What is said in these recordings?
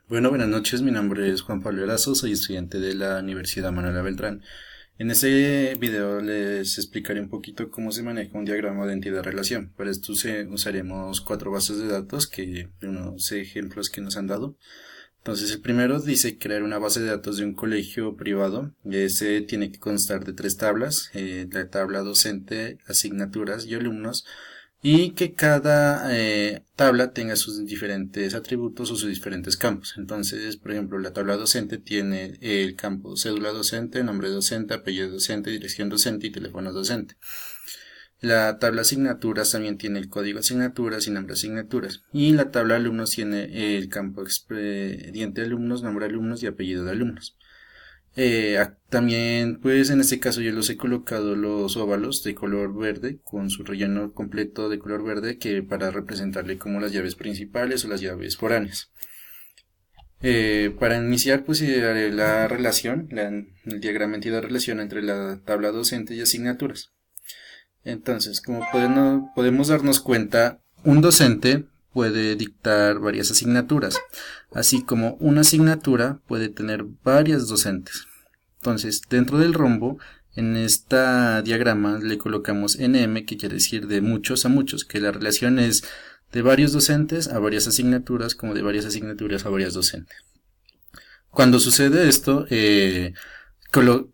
Bueno, buenas noches, mi nombre es Juan Pablo Erazo, soy estudiante de la Universidad Manuela Beltrán. En este video les explicaré un poquito cómo se maneja un diagrama de entidad-relación. Para esto usaremos cuatro bases de datos de unos ejemplos que nos han dado. Entonces el primero dice crear una base de datos de un colegio privado. Ese tiene que constar de tres tablas, la tabla docente, asignaturas y alumnos, y que cada tabla tenga sus diferentes atributos o sus diferentes campos. Entonces, por ejemplo, la tabla docente tiene el campo cédula docente, nombre docente, apellido docente, dirección docente y teléfono docente. La tabla asignaturas también tiene el código asignaturas y nombre asignaturas. Y la tabla alumnos tiene el campo expediente de alumnos, nombre de alumnos y apellido de alumnos. También, pues en este caso yo los he colocado los óvalos de color verde con su relleno completo de color verde, que para representarle como las llaves principales o las llaves foráneas. Para iniciar, pues haré la relación, el diagrama entidad-relación entre la tabla docente y asignaturas. Entonces, como podemos darnos cuenta, un docente puede dictar varias asignaturas, así como una asignatura puede tener varias docentes. Entonces, dentro del rombo, en esta diagrama le colocamos NM, que quiere decir de muchos a muchos, que la relación es de varios docentes a varias asignaturas, como de varias asignaturas a varias docentes. Cuando sucede esto,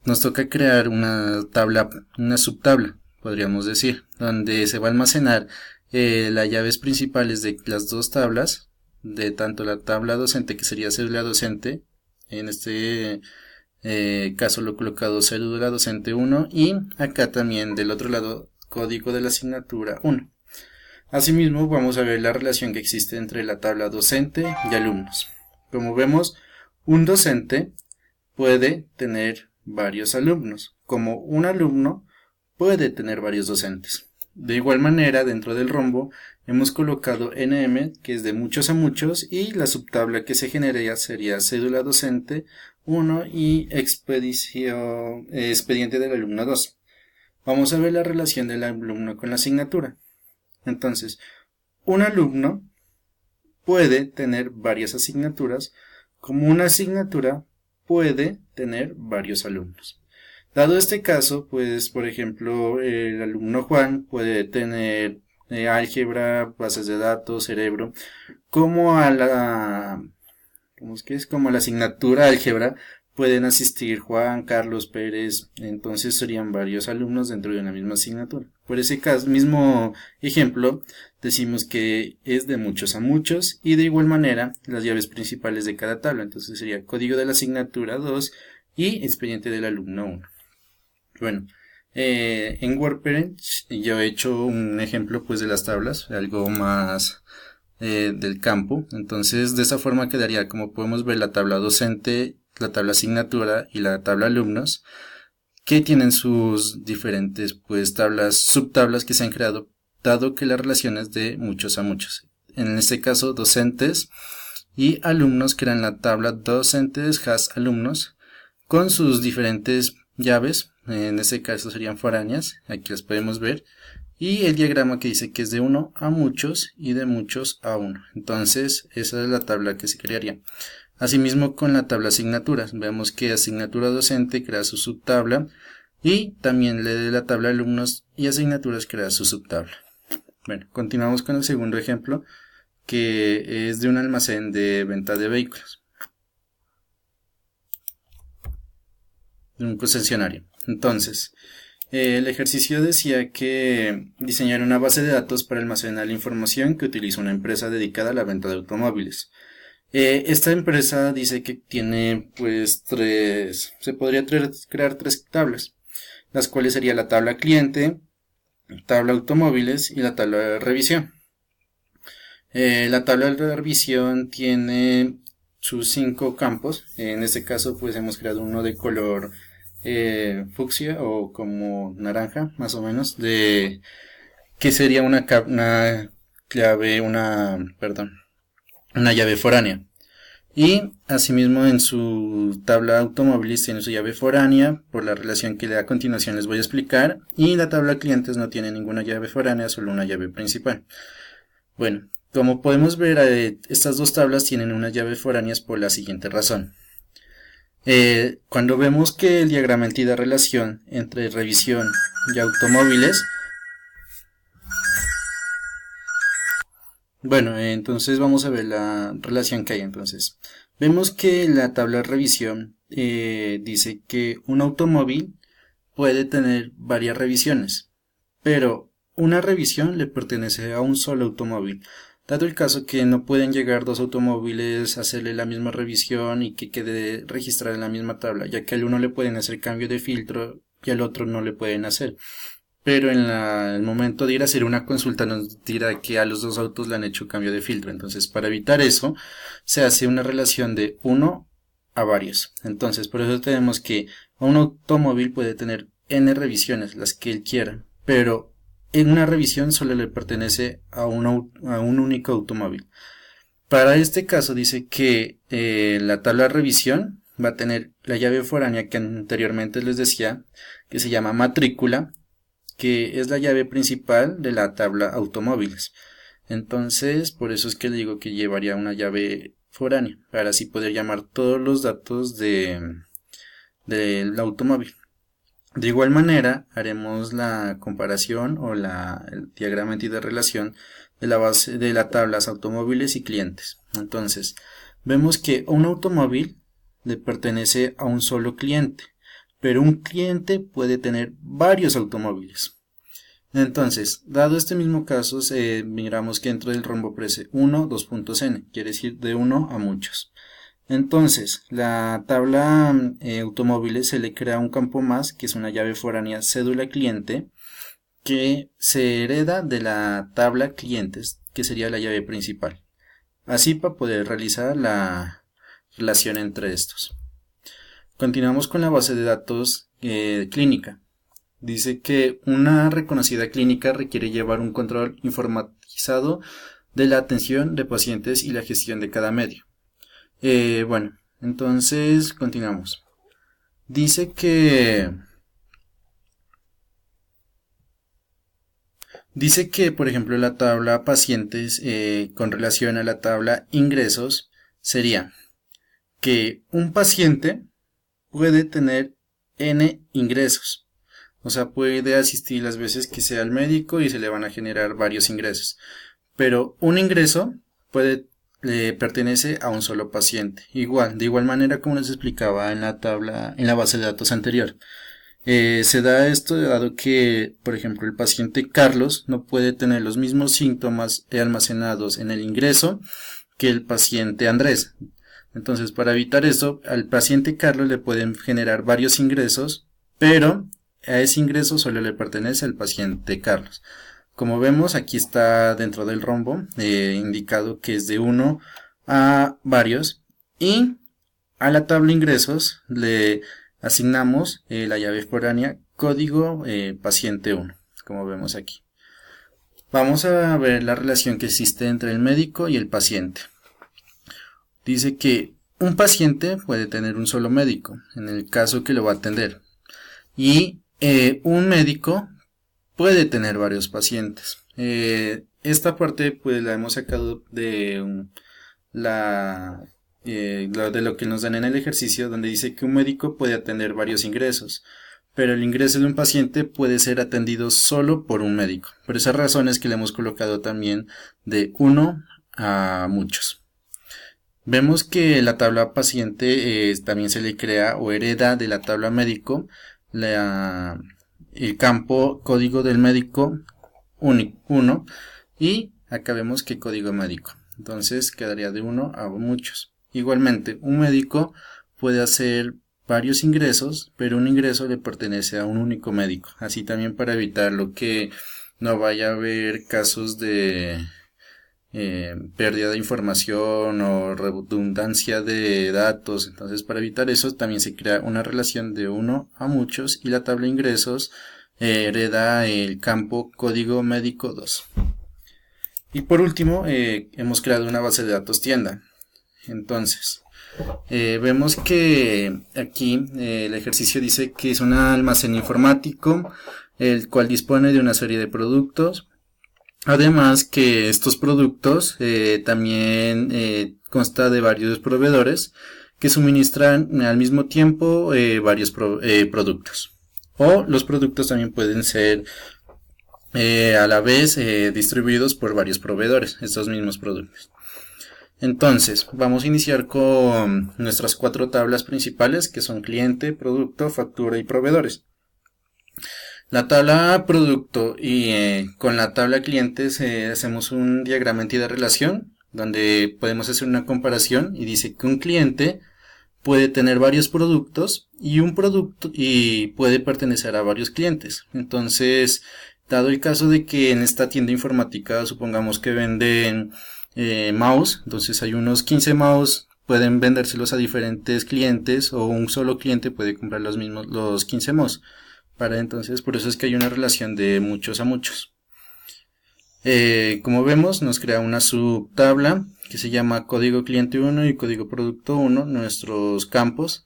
nos toca crear una tabla, una subtabla, podríamos decir, donde se va a almacenar las llaves principales de las dos tablas, de tanto la tabla docente, que sería cédula docente, en este caso lo he colocado cédula docente 1, y acá también del otro lado código de la asignatura 1. Asimismo, vamos a ver la relación que existe entre la tabla docente y alumnos. Como vemos, un docente puede tener varios alumnos, como un alumno puede tener varios docentes. De igual manera, dentro del rombo hemos colocado NM, que es de muchos a muchos, y la subtabla que se generaría sería cédula docente 1 y expediente del alumno 2. Vamos a ver la relación del alumno con la asignatura. Entonces, un alumno puede tener varias asignaturas, como una asignatura puede tener varios alumnos. Dado este caso, pues, por ejemplo, el alumno Juan puede tener álgebra, bases de datos, cerebro, como a la, como a la asignatura álgebra pueden asistir Juan, Carlos, Pérez, entonces serían varios alumnos dentro de una misma asignatura. Por ese mismo ejemplo, decimos que es de muchos a muchos, y de igual manera las llaves principales de cada tabla, entonces sería código de la asignatura 2 y expediente del alumno 1. Bueno, en Workbench yo he hecho un ejemplo pues de las tablas, algo más del campo. Entonces de esa forma quedaría, como podemos ver, la tabla docente, la tabla asignatura y la tabla alumnos, que tienen sus diferentes pues subtablas que se han creado, dado que la relación es de muchos a muchos. En este caso, docentes y alumnos crean la tabla docentes has alumnos con sus diferentes llaves. En este caso serían foráneas, aquí las podemos ver, y el diagrama que dice que es de uno a muchos y de muchos a uno. Entonces esa es la tabla que se crearía. Asimismo, con la tabla asignaturas, vemos que asignatura docente crea su subtabla, y también de la tabla alumnos y asignaturas crea su subtabla. Bueno, continuamos con el segundo ejemplo, que es de un almacén de venta de vehículos, de un concesionario. Entonces, el ejercicio decía que diseñar una base de datos para almacenar la información que utiliza una empresa dedicada a la venta de automóviles. Esta empresa dice que tiene pues se podría crear tres tablas, las cuales sería la tabla cliente, tabla automóviles y la tabla de revisión. La tabla de revisión tiene sus 5 campos. En este caso pues hemos creado uno de color fucsia o como naranja más o menos, de que sería una llave foránea. Y asimismo en su tabla automóviles tiene su llave foránea, por la relación que a continuación les voy a explicar, y la tabla clientes no tiene ninguna llave foránea, solo una llave principal. Bueno, Como podemos ver, estas dos tablas tienen unas llaves foráneas por la siguiente razón. Cuando vemos que el diagrama entidad-relación entre revisión y automóviles, bueno, entonces vamos a ver la relación que hay. Entonces, vemos que la tabla de revisión dice que un automóvil puede tener varias revisiones, pero una revisión le pertenece a un solo automóvil. Dado el caso que no pueden llegar dos automóviles a hacerle la misma revisión y que quede registrada en la misma tabla, ya que al uno le pueden hacer cambio de filtro y al otro no le pueden hacer. Pero en el momento de ir a hacer una consulta nos dirá que a los dos autos le han hecho cambio de filtro. Entonces, para evitar eso, se hace una relación de uno a varios. Entonces, por eso tenemos que un automóvil puede tener n revisiones, las que él quiera, pero en una revisión solo le pertenece a un único automóvil. Para este caso dice que la tabla de revisión va a tener la llave foránea que anteriormente les decía, que se llama matrícula, que es la llave principal de la tabla automóviles. Entonces, por eso es que le digo que llevaría una llave foránea, para así poder llamar todos los datos del automóvil. De igual manera, haremos la comparación o el diagrama entidad-relación de la base de las tablas automóviles y clientes. Entonces, vemos que un automóvil le pertenece a un solo cliente, pero un cliente puede tener varios automóviles. Entonces, dado este mismo caso, miramos que dentro del rombo aparece 1, 2 puntos n, quiere decir de 1 a muchos. Entonces, la tabla automóviles se le crea un campo más, que es una llave foránea cédula cliente, que se hereda de la tabla clientes, que sería la llave principal. Así para poder realizar la relación entre estos. Continuamos con la base de datos clínica. Dice que una reconocida clínica requiere llevar un control informatizado de la atención de pacientes y la gestión de cada medio. Bueno, entonces continuamos. Dice que por ejemplo, la tabla pacientes con relación a la tabla ingresos sería que un paciente puede tener n ingresos. O sea, puede asistir las veces que sea al médico y se le van a generar varios ingresos. Pero un ingreso le pertenece a un solo paciente. De igual manera como les explicaba en la tabla, en la base de datos anterior. Se da esto dado que, por ejemplo, el paciente Carlos no puede tener los mismos síntomas almacenados en el ingreso que el paciente Andrés. Entonces, para evitar eso, al paciente Carlos le pueden generar varios ingresos, pero a ese ingreso solo le pertenece al paciente Carlos. Como vemos, aquí está dentro del rombo indicado que es de 1 a varios, y a la tabla ingresos le asignamos la llave foránea código paciente 1, como vemos aquí. Vamos a ver la relación que existe entre el médico y el paciente. Dice que un paciente puede tener un solo médico, en el caso que lo va a atender, y un médico puede tener varios pacientes. Esta parte pues la hemos sacado de lo que nos dan en el ejercicio, donde dice que un médico puede atender varios ingresos, pero el ingreso de un paciente puede ser atendido solo por un médico. Por esas razones que le hemos colocado también de 1 a muchos. Vemos que la tabla paciente también se le crea o hereda de la tabla médico el campo código del médico 1 y acá vemos que código médico. Entonces quedaría de 1 a muchos. Igualmente, un médico puede hacer varios ingresos, pero un ingreso le pertenece a un único médico. Así también para evitar lo que no vaya a haber casos de pérdida de información o redundancia de datos. Entonces, para evitar eso también se crea una relación de 1 a muchos y la tabla de ingresos hereda el campo código médico 2. Y por último, hemos creado una base de datos tienda. Entonces, vemos que aquí el ejercicio dice que es un almacén informático, el cual dispone de una serie de productos Además que estos productos también consta de varios proveedores que suministran al mismo tiempo varios productos. O los productos también pueden ser a la vez distribuidos por varios proveedores, estos mismos productos. Entonces, vamos a iniciar con nuestras 4 tablas principales que son cliente, producto, factura y proveedores. La tabla producto y con la tabla clientes hacemos un diagrama entidad relación donde podemos hacer una comparación y dice que un cliente puede tener varios productos y un producto y puede pertenecer a varios clientes. Entonces, dado el caso de que en esta tienda informática supongamos que venden mouse, entonces hay unos 15 mouse, pueden vendérselos a diferentes clientes o un solo cliente puede comprar los 15 mouse. Para entonces, por eso es que hay una relación de muchos a muchos. Como vemos, nos crea una subtabla que se llama código cliente 1 y código producto 1, nuestros campos,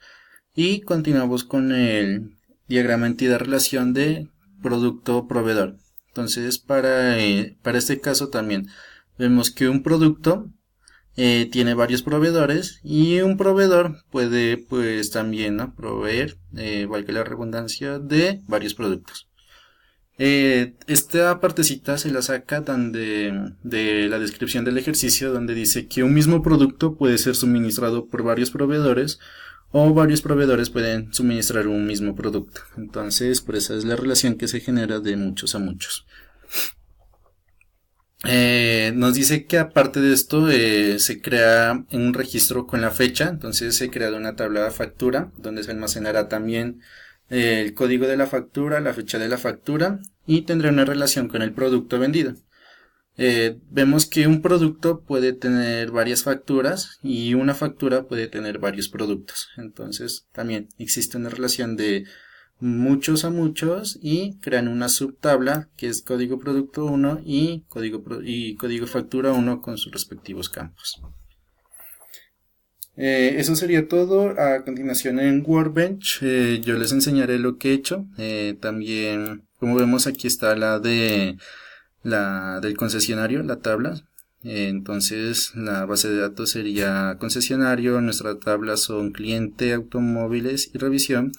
y continuamos con el diagrama entidad relación de producto proveedor. Entonces, para este caso también vemos que un producto tiene varios proveedores y un proveedor puede pues también, ¿no?, proveer, valga la redundancia, de varios productos. Esta partecita se la saca de la descripción del ejercicio donde dice que un mismo producto puede ser suministrado por varios proveedores o varios proveedores pueden suministrar un mismo producto. Entonces, por esa es la relación que se genera de muchos a muchos. Nos dice que aparte de esto se crea un registro con la fecha, entonces se crea una tabla de factura donde se almacenará también el código de la factura, la fecha de la factura y tendrá una relación con el producto vendido. Vemos que un producto puede tener varias facturas y una factura puede tener varios productos, entonces también existe una relación de muchos a muchos y crean una subtabla que es código producto 1 y código factura 1 con sus respectivos campos. Eso sería todo. A continuación en Workbench yo les enseñaré lo que he hecho. También, como vemos, aquí está la del concesionario, la tabla. Entonces la base de datos sería concesionario, nuestras tablas son cliente, automóviles y revisión,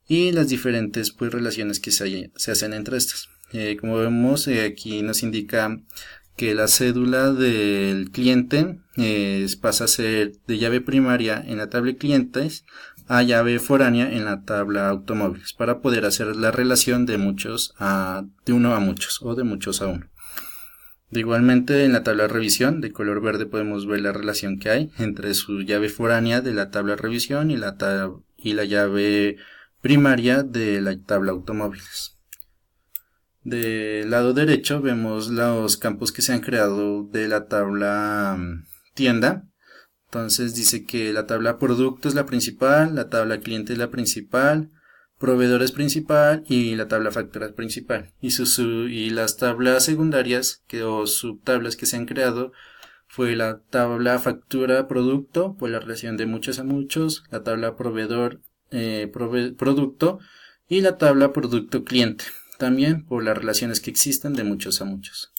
y las diferentes pues relaciones que se hacen entre estas. Como vemos, aquí nos indica que la cédula del cliente pasa a ser de llave primaria en la tabla de clientes a llave foránea en la tabla automóviles para poder hacer la relación de uno a muchos o de muchos a uno. De igualmente, en la tabla de revisión de color verde podemos ver la relación que hay entre su llave foránea de la tabla de revisión y la llave primaria de la tabla automóviles. Del lado derecho vemos los campos que se han creado de la tabla tienda. Entonces dice que la tabla producto es la principal, la tabla cliente es la principal, proveedor es principal y la tabla factura es principal. Y las tablas secundarias o subtablas que se han creado fue la tabla factura producto por la relación de muchos a muchos, la tabla proveedor producto y la tabla producto cliente, también por las relaciones que existen de muchos a muchos.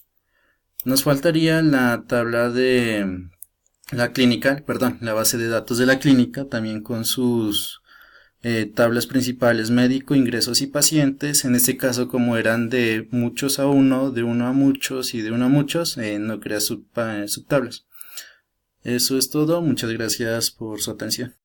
Nos faltaría la tabla de la clínica, perdón, la base de datos de la clínica, también con sus tablas principales médico, ingresos y pacientes. En este caso, como eran de muchos a uno, de uno a muchos y de uno a muchos, no crea subtablas. Eso es todo, muchas gracias por su atención.